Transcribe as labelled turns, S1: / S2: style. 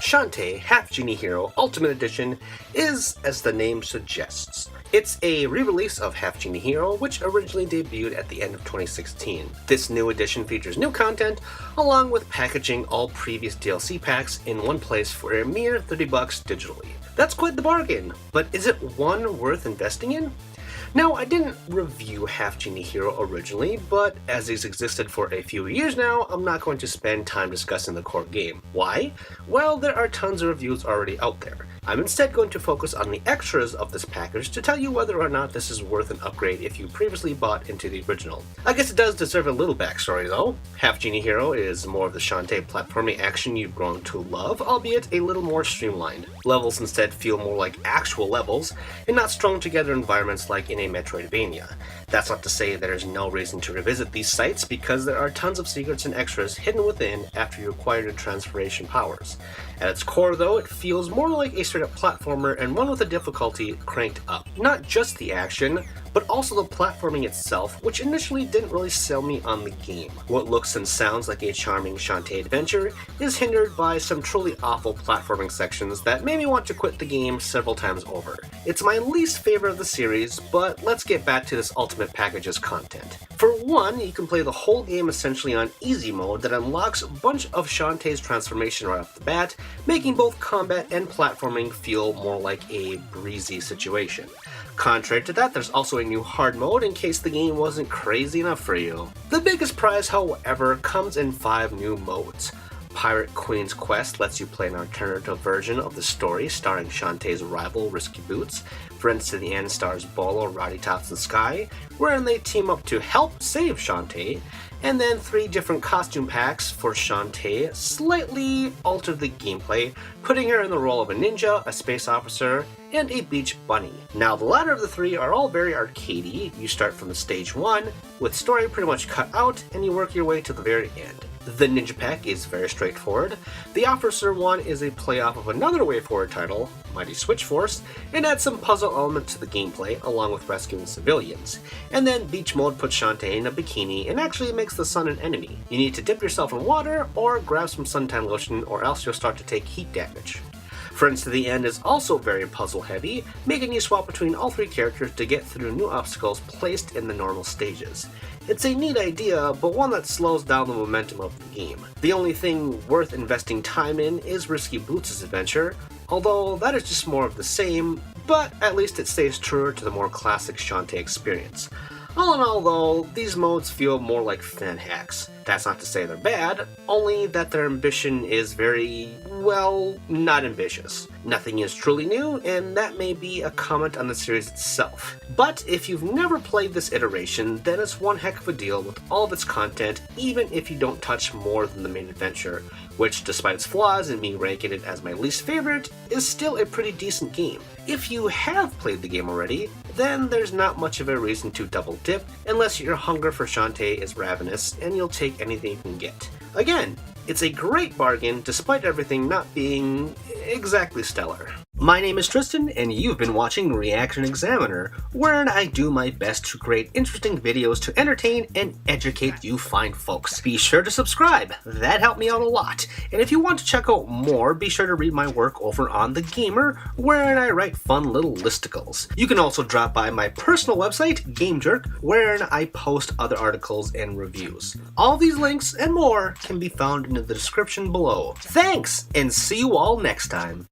S1: Shantae Half-Genie Hero Ultimate Edition is, as the name suggests. It's a re-release of Half-Genie Hero, which originally debuted at the end of 2016. This new edition features new content, along with packaging all previous DLC packs in one place for a mere $30 digitally. That's quite the bargain, but is it one worth investing in? Now, I didn't review Half-Genie Hero originally, but as it's existed for a few years now, I'm not going to spend time discussing the core game. Why? Well, there are tons of reviews already out there. I'm instead going to focus on the extras of this package to tell you whether or not this is worth an upgrade if you previously bought into the original. I guess it does deserve a little backstory though. Half-Genie Hero is more of the Shantae platforming action you've grown to love, albeit a little more streamlined. Levels instead feel more like actual levels, and not strung together environments like in a Metroidvania. That's not to say there's no reason to revisit these sites, because there are tons of secrets and extras hidden within after you acquire your transformation powers. At its core though, it feels more like a straight up platformer, and one with the difficulty cranked up. Not just the action, but also the platforming itself, which initially didn't really sell me on the game. What looks and sounds like a charming Shantae adventure is hindered by some truly awful platforming sections that made me want to quit the game several times over. It's my least favorite of the series, but let's get back to this Ultimate Package's content. For one, you can play the whole game essentially on easy mode that unlocks a bunch of Shantae's transformation right off the bat, making both combat and platforming feel more like a breezy situation. Contrary to that, there's also a new hard mode in case the game wasn't crazy enough for you. The biggest prize, however, comes in 5 new modes. Pirate Queen's Quest lets you play an alternative version of the story starring Shantae's rival Risky Boots. Friends to the End stars Bolo, Roddy Tops, and Sky, wherein they team up to help save Shantae. And then 3 different costume packs for Shantae slightly alter the gameplay, putting her in the role of a ninja, a space officer, and a beach bunny. Now, the latter of the 3 are all very arcadey. You start from the stage 1, with story pretty much cut out, and you work your way to the very end. The Ninja Pack is very straightforward. The Officer one is a playoff of another WayForward title, Mighty Switch Force, and adds some puzzle element to the gameplay, along with rescuing civilians. And then Beach Mode puts Shantae in a bikini and actually makes the sun an enemy. You need to dip yourself in water or grab some suntan lotion, or else you'll start to take heat damage. Friends to the End is also very puzzle heavy, making you swap between all 3 characters to get through new obstacles placed in the normal stages. It's a neat idea, but one that slows down the momentum of the game. The only thing worth investing time in is Risky Boots' adventure, although that is just more of the same, but at least it stays truer to the more classic Shantae experience. All in all though, these modes feel more like fan hacks. That's not to say they're bad, only that their ambition is very, well, not ambitious. Nothing is truly new, and that may be a comment on the series itself. But if you've never played this iteration, then it's one heck of a deal with all of its content, even if you don't touch more than the main adventure, which, despite its flaws and me ranking it as my least favorite, is still a pretty decent game. If you have played the game already, then there's not much of a reason to double dip, unless your hunger for Shantae is ravenous and you'll take anything you can get. Again, it's a great bargain despite everything not being exactly stellar. My name is Tristan, and you've been watching ReActionExaminer, wherein I do my best to create interesting videos to entertain and educate you fine folks. Be sure to subscribe, that helped me out a lot. And if you want to check out more, be sure to read my work over on The Gamer, wherein I write fun little listicles. You can also drop by my personal website, GameJerk, wherein I post other articles and reviews. All these links and more can be found in the description below. Thanks, and see you all next time.